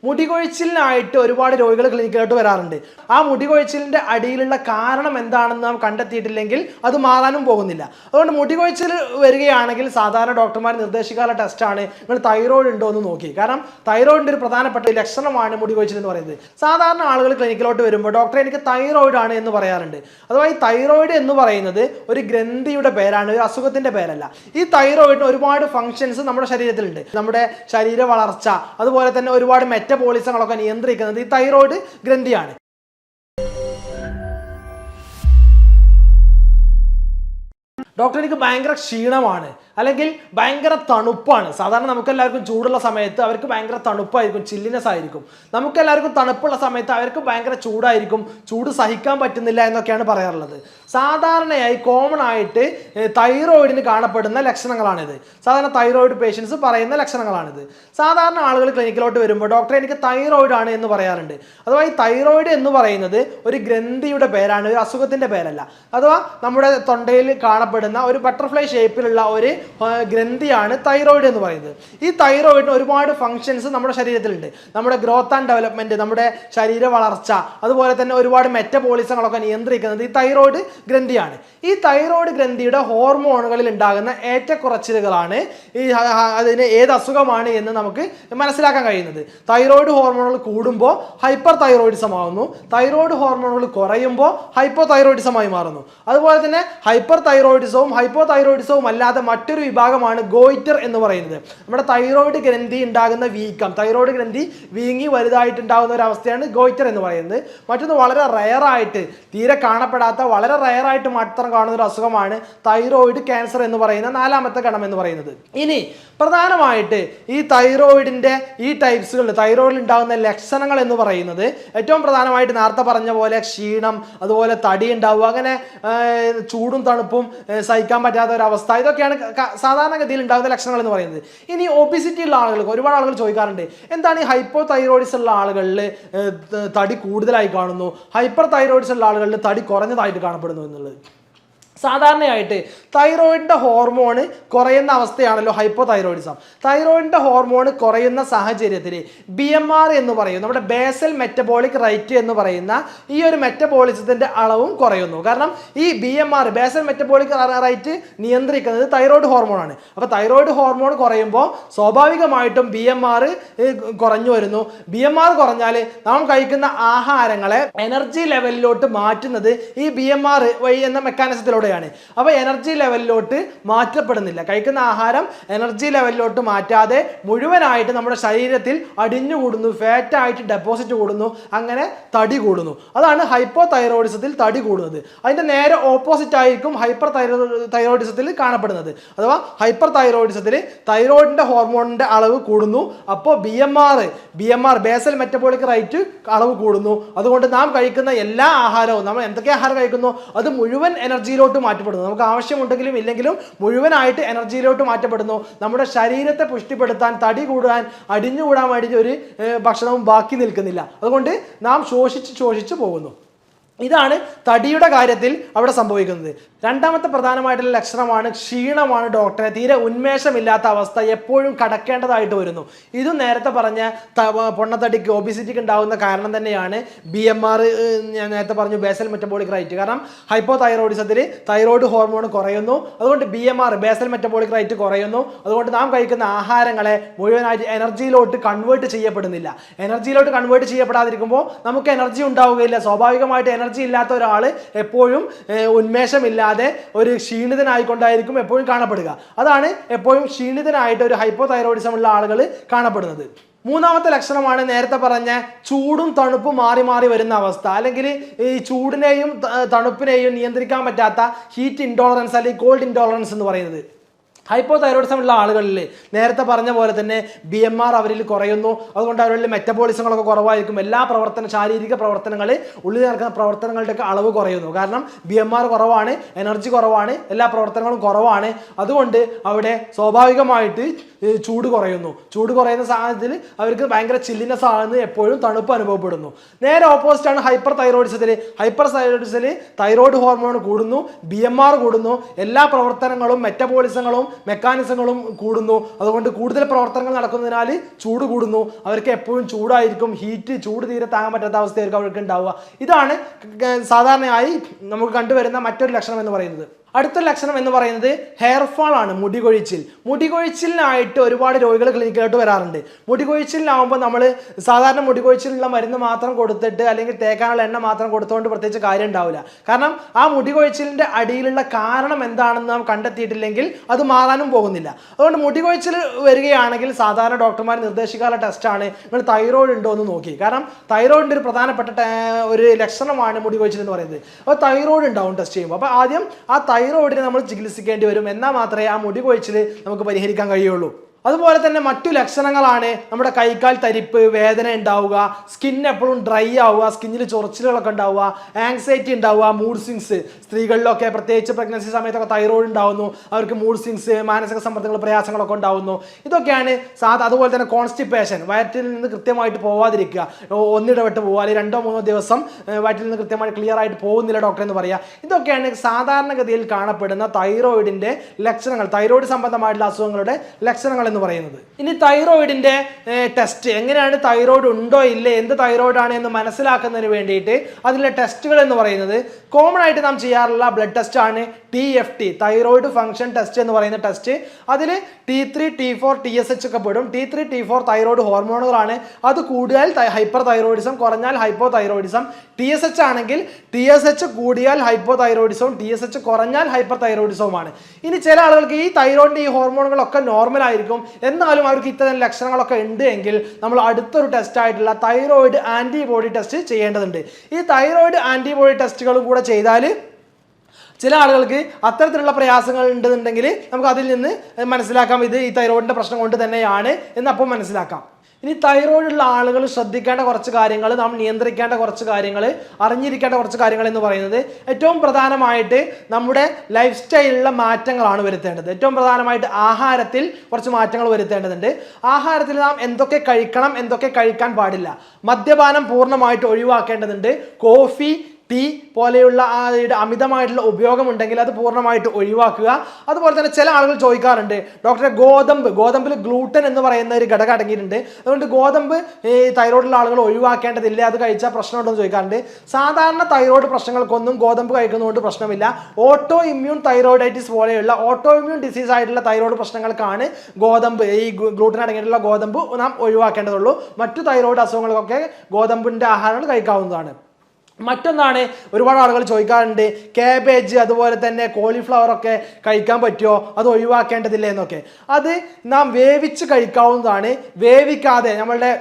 മുടികൊഴിച്ചിലിനായിട്ട് ഒരുപാട് രോഗികൾ ക്ലിനിക്കിലോട്ട് വരാറുണ്ട്. ആ മുടികൊഴിച്ചിലിൻ്റെ അടിയിലുള്ള കാരണം എന്താണെന്ന് നാം കണ്ടെത്തിയിട്ടില്ലെങ്കിൽ അത് മാറാനും പോകുന്നില്ല. അതുകൊണ്ട് മുടികൊഴിച്ചിൽ വരികയാണെങ്കിൽ സാധാരണ ഡോക്ടർമാർ നിർദ്ദേശിക്കാനുള്ള ടെസ്റ്റാണ് നിങ്ങൾ തൈറോയിഡ് ഉണ്ടോ എന്ന് നോക്കി. കാരണം തൈറോയിഡിൻ്റെ ഒരു പ്രധാനപ്പെട്ട ലക്ഷണമാണ് മുടികൊഴിച്ചിൽ എന്ന് പറയുന്നത്. സാധാരണ ആളുകൾ ക്ലിനിക്കിലോട്ട് വരുമ്പോൾ ഡോക്ടറെ എനിക്ക് തൈറോയിഡ് ആണ് എന്ന് പറയാറുണ്ട്. അഥവാ ഈ തൈറോയിഡ് എന്ന് പറയുന്നത് ഒരു ഗ്രന്ഥിയുടെ പേരാണ്, ഒരു അസുഖത്തിൻ്റെ പേരല്ല. ഈ തൈറോയിഡിന് ഒരുപാട് ഫങ്ഷൻസ് നമ്മുടെ ശരീരത്തിലുണ്ട്. നമ്മുടെ ശരീര വളർച്ച, അതുപോലെ തന്നെ ഒരുപാട് മെറ്റബോളിസങ്ങളൊക്കെ നിയന്ത്രിക്കുന്നത് ഈ തൈറോയിഡ് ഗ്രന്ഥിയാണ്. ഡോക്ടർ എനിക്ക് ഭയങ്കര ക്ഷീണമാണ്, അല്ലെങ്കിൽ ഭയങ്കര തണുപ്പാണ്. സാധാരണ നമുക്കെല്ലാവർക്കും ചൂടുള്ള സമയത്ത് അവർക്ക് ഭയങ്കര തണുപ്പായിരിക്കും, ചില്ലിനെസ് ആയിരിക്കും. നമുക്കെല്ലാവർക്കും തണുപ്പുള്ള സമയത്ത് അവർക്ക് ഭയങ്കര ചൂടായിരിക്കും, ചൂട് സഹിക്കാൻ പറ്റുന്നില്ല എന്നൊക്കെയാണ് പറയാറുള്ളത്. സാധാരണയായി കോമൺ ആയിട്ട് തൈറോയിഡിന് കാണപ്പെടുന്ന ലക്ഷണങ്ങളാണിത്. സാധാരണ തൈറോയിഡ് പേഷ്യൻസ് പറയുന്ന ലക്ഷണങ്ങളാണിത്. സാധാരണ ആളുകൾ ക്ലിനിക്കിലോട്ട് വരുമ്പോൾ ഡോക്ടറെ എനിക്ക് തൈറോയിഡ് ആണ് എന്ന് പറയാറുണ്ട്. അഥവാ ഈ തൈറോയിഡ് എന്ന് പറയുന്നത് ഒരു ഗ്രന്ഥിയുടെ പേരാണ്, ഒരു അസുഖത്തിൻ്റെ പേരല്ല. അഥവാ നമ്മുടെ തൊണ്ടയിൽ കാണപ്പെടുന്ന ഒരു ബട്ടർഫ്ലൈ ഷേപ്പിലുള്ള ഒരു ഗ്രന്ഥിയാണ് തൈറോയിഡ് എന്ന് പറയുന്നത്. ഈ തൈറോയിഡിന് ഒരുപാട് ഫങ്ഷൻസ് നമ്മുടെ ശരീരത്തിലുണ്ട്. നമ്മുടെ ഗ്രോത്ത് ആൻഡ് ഡെവലപ്മെന്റ്, നമ്മുടെ ശരീര വളർച്ച, അതുപോലെ തന്നെ ഒരുപാട് മെറ്റബോളിസങ്ങളൊക്കെ നിയന്ത്രിക്കുന്നത് ഈ തൈറോയിഡ് ഗ്രന്ഥിയാണ്. ഈ തൈറോയിഡ് ഗ്രന്ഥിയുടെ ഹോർമോണുകളിൽ ഉണ്ടാകുന്ന ഏറ്റക്കുറച്ചിലുകളാണ് അതിന് ഏത് അസുഖമാണ് എന്ന് നമുക്ക് മനസ്സിലാക്കാൻ കഴിയുന്നത്. തൈറോയിഡ് ഹോർമോണുകൾ കൂടുമ്പോൾ ഹൈപ്പർ തൈറോയിഡിസം ആവുന്നു, തൈറോയിഡ് ഹോർമോണുകൾ കുറയുമ്പോൾ ഹൈപ്പോ തൈറോയിഡിസമായി മാറുന്നു. അതുപോലെ തന്നെ ഹൈപ്പർ തൈറോയിഡിസവും ഹൈപ്പോ തൈറോയിഡിസവും അല്ലാതെ മറ്റൊരു വിഭാഗമാണ് ഗോയിറ്റർ എന്ന് പറയുന്നത്. നമ്മുടെ തൈറോയിഡ് ഗ്രന്ഥി ഉണ്ടാകുന്ന വീക്കം, തൈറോയിഡ് ഗ്രന്ഥി വീങ്ങി വലുതായിട്ടുണ്ടാകുന്ന ഒരു അവസ്ഥയാണ് ഗോയിറ്റർ എന്ന് പറയുന്നത്. മറ്റൊന്ന് വളരെ റയറായിട്ട്, തീരെ കാണപ്പെടാത്ത, വളരെ റയറായിട്ട് മാത്രം കാണുന്ന ഒരു അസുഖമാണ് തൈറോയിഡ് ക്യാൻസർ എന്ന് പറയുന്ന നാലാമത്തെ ഗണം എന്ന് പറയുന്നത്. ഇനി പ്രധാനമായിട്ട് ഈ തൈറോയിഡിൻ്റെ ഈ ടൈപ്സുകളിൽ തൈറോയിഡിൽ ഉണ്ടാകുന്ന ലക്ഷണങ്ങൾ എന്ന് പറയുന്നത് ഏറ്റവും പ്രധാനമായിട്ട് നേരത്തെ പറഞ്ഞ പോലെ ക്ഷീണം, അതുപോലെ തടി ഉണ്ടാവുക, അങ്ങനെ ചൂടും തണുപ്പും സഹിക്കാൻ പറ്റാത്ത ഒരു അവസ്ഥ, ഇതൊക്കെയാണ് സാധാരണഗതിയിൽ ഉണ്ടാകുന്ന ലക്ഷണങ്ങൾ എന്ന് പറയുന്നത്. ഇനി ഒബിസിറ്റി ഉള്ള ആളുകൾക്ക് ഒരുപാട് ആളുകൾ ചോദിക്കാറുണ്ട്, എന്താണ് ഈ ഹൈപ്പോ തൈറോയിഡിസ് ഉള്ള ആളുകളിൽ തടി കൂടുതലായി കാണുന്നു, ഹൈപ്പർ തൈറോയിഡിസ് ഉള്ള ആളുകളിൽ തടി കുറഞ്ഞതായിട്ട് കാണപ്പെടുന്നു എന്നുള്ളത്. സാധാരണയായിട്ട് തൈറോയിഡിൻ്റെ ഹോർമോണ് കുറയുന്ന അവസ്ഥയാണല്ലോ ഹൈപ്പോ തൈറോയിഡിസം. തൈറോയിഡിൻ്റെ ഹോർമോണ് കുറയുന്ന സാഹചര്യത്തിൽ BMR എന്ന് പറയും, നമ്മുടെ ബേസൽ മെറ്റബോളിക് റേറ്റ് എന്ന് പറയുന്ന ഈ ഒരു മെറ്റബോളിസത്തിൻ്റെ അളവും കുറയുന്നു. കാരണം ഈ BMR, ബേസൽ മെറ്റബോളിക് റേറ്റ് നിയന്ത്രിക്കുന്നത് തൈറോയിഡ് ഹോർമോണാണ്. അപ്പോൾ തൈറോയിഡ് ഹോർമോൺ കുറയുമ്പോൾ സ്വാഭാവികമായിട്ടും BMR കുറഞ്ഞു വരുന്നു. BMR കുറഞ്ഞാൽ നാം കഴിക്കുന്ന ആഹാരങ്ങളെ എനർജി ലെവലിലോട്ട് മാറ്റുന്നത് ഈ BMR വഴി എന്ന മെക്കാനിസത്തിലൂടെ. അപ്പോൾ എനർജി ലെവലിലോട്ട് മാറ്റപ്പെടുന്നില്ല. കഴിക്കുന്ന ആഹാരം എനർജി ലെവലിലോട്ട് മാറ്റാതെ മുഴുവനായിട്ട് നമ്മുടെ ശരീരത്തിൽ അടിഞ്ഞുകൂടുന്നു, ഫാറ്റായിട്ട് ഡെപ്പോസിറ്റ് കൂടുന്നു, അങ്ങനെ തടി കൂടുന്നു. അതാണ് ഹൈപ്പോ തൈറോയിഡിസത്തിൽ തടി കൂടുന്നത്. അതിൻ്റെ നേരെ ഓപ്പോസിറ്റ് ആയിരിക്കും ഹൈപ്പർ തൈറോയിഡിസത്തിൽ കാണപ്പെടുന്നത്. അഥവാ ഹൈപ്പർ തൈറോയിഡിസത്തിൽ തൈറോയിഡിൻ്റെ ഹോർമോണിൻ്റെ അളവ് കൂടുന്നു, അപ്പോൾ BMR ബേസൽ മെറ്റബോളിക് റേറ്റ് അളവ് കൂടുന്നു. അതുകൊണ്ട് നാം കഴിക്കുന്ന എല്ലാ ആഹാരവും, നമ്മൾ എന്തൊക്കെ ആഹാരം കഴിക്കുന്നു അത് മുഴുവൻ എനർജിയിലോട്ട് മാറ്റപ്പെടുന്നു. നമുക്ക് ആവശ്യമുണ്ടെങ്കിലും ഇല്ലെങ്കിലും മുഴുവനായിട്ട് എനർജിയിലോട്ട് മാറ്റപ്പെടുന്നു. നമ്മുടെ ശരീരത്തെ പുഷ്ടിപ്പെടുത്താൻ, തടി കൂടാൻ, അടിഞ്ഞുകൂടാൻ വേണ്ടി ഒരു ഭക്ഷണവും ബാക്കി നിൽക്കുന്നില്ല. അതുകൊണ്ട് നാം ശോഷിച്ച് പോകുന്നു. ഇതാണ് തടിയുടെ കാര്യത്തിൽ അവിടെ സംഭവിക്കുന്നത്. രണ്ടാമത്തെ പ്രധാനമായിട്ടുള്ള ലക്ഷണമാണ് ക്ഷീണമാണ്. ഡോക്ടറെ തീരെ ഉന്മേഷമില്ലാത്ത അവസ്ഥ, എപ്പോഴും കടക്കേണ്ടതായിട്ട് വരുന്നു. ഇതും നേരത്തെ പറഞ്ഞ പൊണ്ണത്തടിക്ക്, ഒബിസിറ്റിക്ക് ഉണ്ടാകുന്ന കാരണം തന്നെയാണ് BMR. ഞാൻ നേരത്തെ പറഞ്ഞു ബേസൽ മെറ്റബോളിക് റേറ്റ്. കാരണം ഹൈപ്പോ തൈറോയിഡിസത്തിൽ തൈറോയിഡ് ഹോർമോൺ കുറയുന്നു, അതുകൊണ്ട് BMR ബേസൽ മെറ്റബോളിക് റേറ്റ് കുറയുന്നു. അതുകൊണ്ട് നാം കഴിക്കുന്ന ആഹാരങ്ങളെ മുഴുവനായിട്ട് എനർജിയിലോട്ട് കൺവേർട്ട് ചെയ്യപ്പെടുന്നില്ല. എനർജിയിലോട്ട് കൺവേർട്ട് ചെയ്യപ്പെടാതിരിക്കുമ്പോൾ നമുക്ക് എനർജി ഉണ്ടാവുകയില്ല. സ്വാഭാവികമായിട്ട് എനർജി ഇല്ലാത്ത ഒരാൾ എപ്പോഴും ഉന്മേഷമില്ലാതെ ഒരു ക്ഷീണിതനായിക്കൊണ്ടായിരിക്കും എപ്പോഴും കാണപ്പെടുക. അതാണ് എപ്പോഴും ക്ഷീണിതനായിട്ട് ഒരു ഹൈപ്പോ തൈറോയിഡിസം ഉള്ള ആളുകൾ കാണപ്പെടുന്നത്. മൂന്നാമത്തെ ലക്ഷണമാണ് നേരത്തെ പറഞ്ഞ ചൂടും തണുപ്പും മാറി മാറി വരുന്ന അവസ്ഥ, അല്ലെങ്കിൽ ഈ ചൂടിനെയും തണുപ്പിനെയും നിയന്ത്രിക്കാൻ പറ്റാത്ത ഹീറ്റ് ഇൻടോളറൻസ് അല്ലെങ്കിൽ കോൾഡ് ഇൻടോളറൻസ് എന്ന് പറയുന്നത്. ഹൈപ്പോ തൈറോയിഡിസം ഉള്ള ആളുകളിൽ നേരത്തെ പറഞ്ഞ പോലെ തന്നെ BMR അവരിൽ കുറയുന്നു. അതുകൊണ്ട് അവരിൽ മെറ്റബോളിസങ്ങളൊക്കെ കുറവായിരിക്കും. എല്ലാ ശാരീരിക പ്രവർത്തനങ്ങൾ, ഉള്ളിൽ നടക്കുന്ന പ്രവർത്തനങ്ങളുടെയൊക്കെ അളവ് കുറയുന്നു. കാരണം BMR കുറവാണ്, എനർജി കുറവാണ്, എല്ലാ പ്രവർത്തനങ്ങളും കുറവാണ്. അതുകൊണ്ട് അവിടെ സ്വാഭാവികമായിട്ട് ചൂട് കുറയുന്നു. ചൂട് കുറയുന്ന സാഹചര്യത്തിൽ അവർക്ക് ഭയങ്കര ചില്ലിനെസ് ആകുന്നു, എപ്പോഴും തണുപ്പ് അനുഭവപ്പെടുന്നു. നേരെ ഓപ്പോസിറ്റാണ് ഹൈപ്പർ തൈറോയിഡിസത്തിൽ. ഹൈപ്പർ തൈറോയിഡിസത്തിൽ തൈറോയിഡ് ഹോർമോൺ കൂടുന്നു, BMR കൂടുന്നു, എല്ലാ പ്രവർത്തനങ്ങളും മെറ്റബോളിസങ്ങളും മെക്കാനിസങ്ങളും കൂടുന്നു. അതുകൊണ്ട് കൂടുതൽ പ്രവർത്തനങ്ങൾ നടക്കുന്നതിനാൽ ചൂട് കൂടുന്നു. അവർക്ക് എപ്പോഴും ചൂടായിരിക്കും, ചൂട് തീരെ താങ്ങാൻ പറ്റാത്ത അവസ്ഥയായിരിക്കും അവർക്ക് ഉണ്ടാവുക. ഇതാണ് സാധാരണയായി നമുക്ക് കണ്ടുവരുന്ന മറ്റൊരു ലക്ഷണം എന്ന് പറയുന്നത്. അടുത്ത ലക്ഷണം എന്ന് പറയുന്നത് ഹെയർ ഫാൾ ആണ്, മുടികൊഴിച്ചിൽ. മുടികൊഴിച്ചിലിനായിട്ട് ഒരുപാട് രോഗികൾ ക്ലിനിക്കിലോട്ട് വരാറുണ്ട്. മുടികൊഴിച്ചിലിനാവുമ്പോൾ നമ്മൾ സാധാരണ മുടികൊഴിച്ചിലുള്ള മരുന്ന് മാത്രം കൊടുത്തിട്ട് അല്ലെങ്കിൽ തേക്കാനുള്ള എണ്ണ മാത്രം കൊടുത്തുകൊണ്ട് പ്രത്യേകിച്ച് കാര്യം ഉണ്ടാവില്ല. കാരണം ആ മുടികൊഴിച്ചിലിൻ്റെ അടിയിലുള്ള കാരണം എന്താണെന്ന് നാം കണ്ടെത്തിയിട്ടില്ലെങ്കിൽ അത് മാറാനും പോകുന്നില്ല. അതുകൊണ്ട് മുടികൊഴിച്ചിൽ വരികയാണെങ്കിൽ സാധാരണ ഡോക്ടർമാർ നിർദ്ദേശിക്കാനുള്ള ടെസ്റ്റാണ് നിങ്ങൾ തൈറോയ്ഡ് ഉണ്ടോ എന്ന് നോക്കി. കാരണം തൈറോയിഡിൻ്റെ ഒരു പ്രധാനപ്പെട്ട ഒരു ലക്ഷണമാണ് മുടികൊഴിച്ചിൽ എന്ന് പറയുന്നത്. അപ്പോൾ തൈറോയ്ഡ് ഉണ്ടാവും ടെസ്റ്റ് ചെയ്യുമ്പോൾ. അപ്പോൾ ആദ്യം ആ തൈറോയിഡിനെ നമ്മൾ ചികിത്സിക്കേണ്ടി വരും. എന്നാൽ മാത്രമേ ആ മുടി കൊഴിച്ചിൽ നമുക്ക് പരിഹരിക്കാൻ കഴിയുള്ളൂ. അതുപോലെ തന്നെ മറ്റു ലക്ഷണങ്ങളാണ് നമ്മുടെ കൈക്കാൽ തരിപ്പ്, വേദന ഉണ്ടാവുക, സ്കിൻ എപ്പോഴും ഡ്രൈ ആവുക, സ്കിന്നിൽ ചൊറിച്ചിലുകളൊക്കെ ഉണ്ടാവുക, ആങ്സൈറ്റി ഉണ്ടാവുക, മൂഡ് സ്വിങ്സ്. സ്ത്രീകളിലൊക്കെ പ്രത്യേകിച്ച് പ്രഗ്നൻസി സമയത്തൊക്കെ തൈറോയ്ഡ് ഉണ്ടാവുന്നു, അവർക്ക് മൂഡ് സ്വിങ്സ്, മാനസിക സമ്മർദ്ദങ്ങൾ, പ്രയാസങ്ങളൊക്കെ ഉണ്ടാവുന്നു. ഇതൊക്കെയാണ് അതുപോലെ തന്നെ കോൺസ്റ്റിപ്പേഷൻ, വയറ്റിൽ നിന്ന് കൃത്യമായിട്ട് പോവാതിരിക്കുക, ഒന്നിടവിട്ട് പോകുക, അല്ലെങ്കിൽ 2-3 ദിവസം വയറ്റിൽ നിന്ന് കൃത്യമായിട്ട് ക്ലിയർ ആയിട്ട് പോകുന്നില്ല ഡോക്ടർ എന്ന് പറയുക. ഇതൊക്കെയാണ് സാധാരണഗതിയിൽ കാണപ്പെടുന്ന തൈറോയിഡിന്റെ ലക്ഷണങ്ങൾ, തൈറോയിഡ് സംബന്ധമായിട്ടുള്ള അസുഖങ്ങളുടെ ലക്ഷണങ്ങൾ എന്ന് പറയുന്നത്. ഇനി തൈറോയിഡിന്റെ ടെസ്റ്റ് എങ്ങനെയാണ്, തൈറോയിഡ് ഉണ്ടോ ഇല്ലേ, എന്ത് തൈറോയിഡ് ആണ് എന്ന് മനസ്സിലാക്കുന്നതിന് വേണ്ടിയിട്ട് അതിലെ ടെസ്റ്റുകൾ എന്ന് പറയുന്നത് കോമൺ ആയിട്ട് നാം ചെയ്യാറുള്ള ബ്ലഡ് ടെസ്റ്റ് ആണ് TFT, തൈറോയിഡ് ഫംഗ്ഷൻ ടെസ്റ്റ് എന്ന് പറയുന്ന ടെസ്റ്റ്. അതിൽ T3, T4, TSH ഒക്കെ പെടും. T3, T4 thyroid ഹോർമോണുകളാണ്. അത് കൂടിയാൽ ഹൈപ്പർ തൈറോയിഡിസം, കുറഞ്ഞാൽ ഹൈപ്പോ തൈറോയിഡിസം. TSH ആണെങ്കിൽ TSH കൂടിയാൽ ഹൈപ്പോ തൈറോയിഡിസവും TSH കുറഞ്ഞാൽ ഹൈപ്പർ തൈറോയിഡിസവുമാണ്. ഇനി ചില ആളുകൾക്ക് ഈ തൈറോയിഡിന്റെ ഈ ഹോർമോണുകളൊക്കെ നോർമൽ ആയിരിക്കും, എന്നാലും അവർക്ക് ഇത്തരം ലക്ഷണങ്ങളൊക്കെ ഉണ്ട് എങ്കിൽ നമ്മൾ അടുത്തൊരു ടെസ്റ്റ് ആയിട്ടുള്ള തൈറോയിഡ് ആന്റിബോഡി ടെസ്റ്റ് ചെയ്യേണ്ടതുണ്ട്. ഈ തൈറോയിഡ് ആന്റിബോഡി ടെസ്റ്റുകളും കൂടെ ചെയ്താൽ ചില ആളുകൾക്ക് അത്തരത്തിലുള്ള പ്രയാസങ്ങൾ ഉണ്ടെന്നുണ്ടെങ്കിൽ നമുക്ക് അതിൽ നിന്ന് മനസ്സിലാക്കാം ഇത് ഈ തൈറോയിഡിന്റെ പ്രശ്നം കൊണ്ട് തന്നെയാണ് എന്ന് അപ്പോൾ മനസ്സിലാക്കാം. ഇനി തൈറോയിഡുള്ള ആളുകൾ ശ്രദ്ധിക്കേണ്ട കുറച്ച് കാര്യങ്ങൾ, നാം നിയന്ത്രിക്കേണ്ട കുറച്ച് കാര്യങ്ങൾ, അറിഞ്ഞിരിക്കേണ്ട കുറച്ച് കാര്യങ്ങൾ എന്ന് പറയുന്നത് ഏറ്റവും പ്രധാനമായിട്ട് നമ്മുടെ ലൈഫ് സ്റ്റൈലിലുള്ള മാറ്റങ്ങളാണ് വരുത്തേണ്ടത്. ഏറ്റവും പ്രധാനമായിട്ട് ആഹാരത്തിൽ കുറച്ച് മാറ്റങ്ങൾ വരുത്തേണ്ടതുണ്ട്. ആഹാരത്തിൽ നാം എന്തൊക്കെ കഴിക്കണം, എന്തൊക്കെ കഴിക്കാൻ പാടില്ല. മദ്യപാനം പൂർണ്ണമായിട്ട് ഒഴിവാക്കേണ്ടതുണ്ട്. കോഫി, ടീ പോലെയുള്ള അമിതമായിട്ടുള്ള ഉപയോഗം ഉണ്ടെങ്കിൽ അത് പൂർണ്ണമായിട്ട് ഒഴിവാക്കുക. അതുപോലെ തന്നെ ചില ആളുകൾ ചോദിക്കാറുണ്ട്, ഡോക്ടറെ ഗോതമ്പിൽ ഗ്ലൂട്ടൻ എന്ന് പറയുന്ന ഒരു ഘടകം അടങ്ങിയിട്ടുണ്ട്, അതുകൊണ്ട് ഗോതമ്പ് ഈ തൈറോയിഡുള്ള ആളുകൾ ഒഴിവാക്കേണ്ടതില്ല, അത് കഴിച്ചാൽ പ്രശ്നമുണ്ടോ എന്ന് ചോദിക്കാറുണ്ട്. സാധാരണ തൈറോയിഡ് പ്രശ്നങ്ങൾക്കൊന്നും ഗോതമ്പ് കഴിക്കുന്നതുകൊണ്ട് പ്രശ്നമില്ല. ഓട്ടോ ഇമ്മ്യൂൺ തൈറോയിഡൈറ്റിസ് പോലെയുള്ള ഓട്ടോ ഇമ്മ്യൂൺ ഡിസീസ് ആയിട്ടുള്ള തൈറോയിഡ് പ്രശ്നങ്ങൾക്കാണ് ഗോതമ്പ്, ഈ ഗ്ലൂട്ടൻ അടങ്ങിയിട്ടുള്ള ഗോതമ്പ് നാം ഒഴിവാക്കേണ്ടതുള്ളൂ. മറ്റു തൈറോയിഡ് അസുഖങ്ങൾക്കൊക്കെ ഗോതമ്പിൻ്റെ ആഹാരങ്ങൾ കഴിക്കാവുന്നതാണ്. മറ്റൊന്നാണ്, ഒരുപാട് ആളുകൾ ചോദിക്കാറുണ്ട്, കാബേജ് അതുപോലെ തന്നെ കോളിഫ്ലവർ ഒക്കെ കഴിക്കാൻ പറ്റുമോ, അത് ഒഴിവാക്കേണ്ടതില്ല എന്നൊക്കെ. അത് നാം വേവിച്ച് കഴിക്കാവുന്നതാണ്. വേവിക്കാതെ നമ്മളുടെ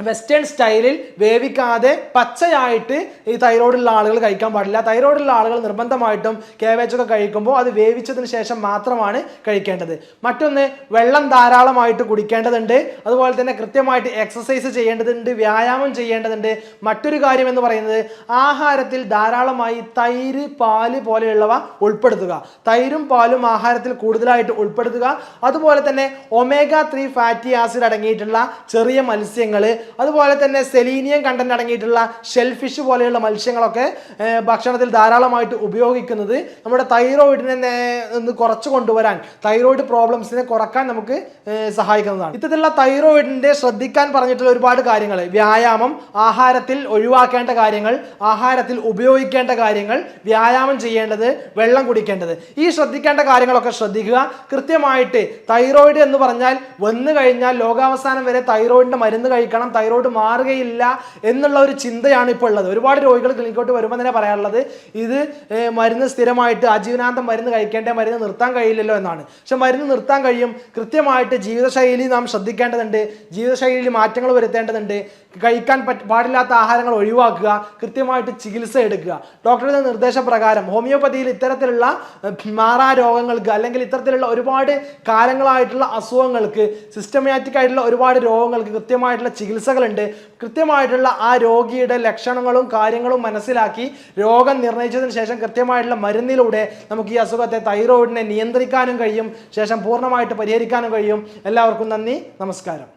വെസ്റ്റേൺ സ്റ്റൈലിൽ വേവിക്കാതെ പച്ചയായിട്ട് ഈ തൈറോയിഡുള്ള ആളുകൾ കഴിക്കാൻ പാടില്ല. തൈറോയിഡുള്ള ആളുകൾ നിർബന്ധമായിട്ടും കാബേജൊക്കെ കഴിക്കുമ്പോൾ അത് വേവിച്ചതിന് ശേഷം മാത്രമാണ് കഴിക്കേണ്ടത്. മറ്റൊന്ന്, വെള്ളം ധാരാളമായിട്ട് കുടിക്കേണ്ടതുണ്ട്. അതുപോലെ തന്നെ കൃത്യമായിട്ട് എക്സസൈസ് ചെയ്യേണ്ടതുണ്ട്, വ്യായാമം ചെയ്യേണ്ടതുണ്ട്. മറ്റൊരു കാര്യം എന്ന് പറയുന്നത് ആഹാരത്തിൽ ധാരാളമായി തൈര്, പാല് പോലെയുള്ളവ ഉൾപ്പെടുത്തുക. തൈരും പാലും ആഹാരത്തിൽ കൂടുതലായിട്ട് ഉൾപ്പെടുത്തുക. അതുപോലെ തന്നെ omega-3 ഫാറ്റി ആസിഡ് അടങ്ങിയിട്ടുള്ള ചെറിയ മത്സ്യങ്ങൾ, അതുപോലെ തന്നെ സെലീനിയം കണ്ടന്റ് അടങ്ങിയിട്ടുള്ള ഷെൽഫിഷ് പോലെയുള്ള മത്സ്യങ്ങളൊക്കെ ഭക്ഷണത്തിൽ ധാരാളമായിട്ട് ഉപയോഗിക്കുന്നത് നമ്മുടെ തൈറോയിഡിനെ ഒന്ന് കുറച്ച് കൊണ്ടുവരാൻ, തൈറോയിഡ് പ്രോബ്ലംസിനെ കുറക്കാൻ നമുക്ക് സഹായിക്കുന്നതാണ്. ഇത്തരത്തിലുള്ള തൈറോയിഡിന്റെ ശ്രദ്ധിക്കാൻ പറഞ്ഞിട്ടുള്ള ഒരുപാട് കാര്യങ്ങൾ, വ്യായാമം, ആഹാരത്തിൽ ഒഴിവാക്കേണ്ട കാര്യങ്ങൾ, ആഹാരത്തിൽ ഉപയോഗിക്കേണ്ട കാര്യങ്ങൾ, വ്യായാമം ചെയ്യേണ്ടത്, വെള്ളം കുടിക്കേണ്ടത്, ഈ ശ്രദ്ധിക്കേണ്ട കാര്യങ്ങളൊക്കെ ശ്രദ്ധിക്കുക. കൃത്യമായിട്ട് തൈറോയിഡ് എന്ന് പറഞ്ഞാൽ വന്നു കഴിഞ്ഞാൽ ലോകാവസാനം വരെ തൈറോയിഡിന്റെ മരുന്ന് കഴിക്കണം, തൈറോയ്ഡ് മാറുകയില്ല എന്നുള്ള ഒരു ചിന്തയാണ് ഇപ്പോൾ ഉള്ളത്. ഒരുപാട് രോഗികൾ ക്ലിനിക്കോട്ട് വരുമ്പോൾ തന്നെ പറയാറുള്ളത് ഇത് മരുന്ന് സ്ഥിരമായിട്ട് ആജീവനാന്തം മരുന്ന് കഴിക്കേണ്ട, മരുന്ന് നിർത്താൻ കഴിയില്ലല്ലോ എന്നാണ്. പക്ഷെ മരുന്ന് നിർത്താൻ കഴിയും. കൃത്യമായിട്ട് ജീവിതശൈലി നാം ശ്രദ്ധിക്കേണ്ടതുണ്ട്, ജീവിതശൈലിയിൽ മാറ്റങ്ങൾ വരുത്തേണ്ടതുണ്ട്. കഴിക്കാൻ പാടില്ലാത്ത ആഹാരങ്ങൾ ഒഴിവാക്കുക, കൃത്യമായിട്ട് ചികിത്സ എടുക്കുക. ഡോക്ടറുടെ നിർദ്ദേശപ്രകാരം ഹോമിയോപ്പതിയിൽ ഇത്തരത്തിലുള്ള മാറാ രോഗങ്ങൾക്ക് അല്ലെങ്കിൽ ഇത്തരത്തിലുള്ള ഒരുപാട് കാലങ്ങളായിട്ടുള്ള അസുഖങ്ങൾക്ക്, സിസ്റ്റമാറ്റിക് ആയിട്ടുള്ള ഒരുപാട് രോഗങ്ങൾക്ക് കൃത്യമായിട്ടുള്ള ചികിത്സകളുണ്ട്. കൃത്യമായിട്ടുള്ള ആ രോഗിയുടെ ലക്ഷണങ്ങളും കാര്യങ്ങളും മനസ്സിലാക്കി രോഗം നിർണയിച്ചതിന് ശേഷം കൃത്യമായിട്ടുള്ള മരുന്നിലൂടെ നമുക്ക് ഈ അസുഖത്തെ, തൈറോയിഡിനെ നിയന്ത്രിക്കാനും കഴിയും, ശേഷം പൂർണ്ണമായിട്ട് പരിഹരിക്കാനും കഴിയും. എല്ലാവർക്കും നന്ദി, നമസ്കാരം.